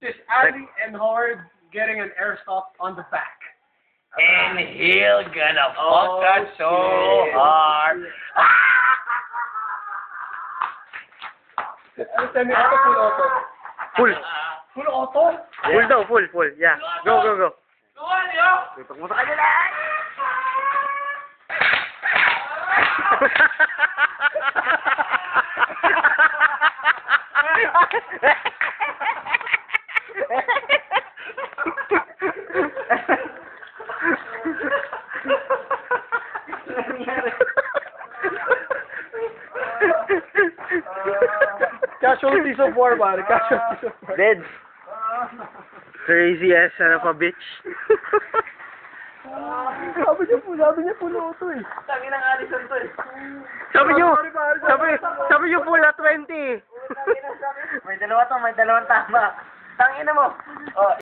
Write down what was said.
It's Ali and Howard getting an airsoft on the back. And he'll gonna Oh, fuck us so shit. hard. Ano semi-auto, full auto? Full. Full auto? Full daw, full. Yeah. Go. Tuwan niyo! Tutok mo sa kanila. Casualties of war, man. Casualties of war. Dead. Crazy ass son of a bitch. Sabi niya full auto eh. Tangin ang Alison to eh. Sabi niyo full na 20. May dalawang tama. Tangin na mo. Oh,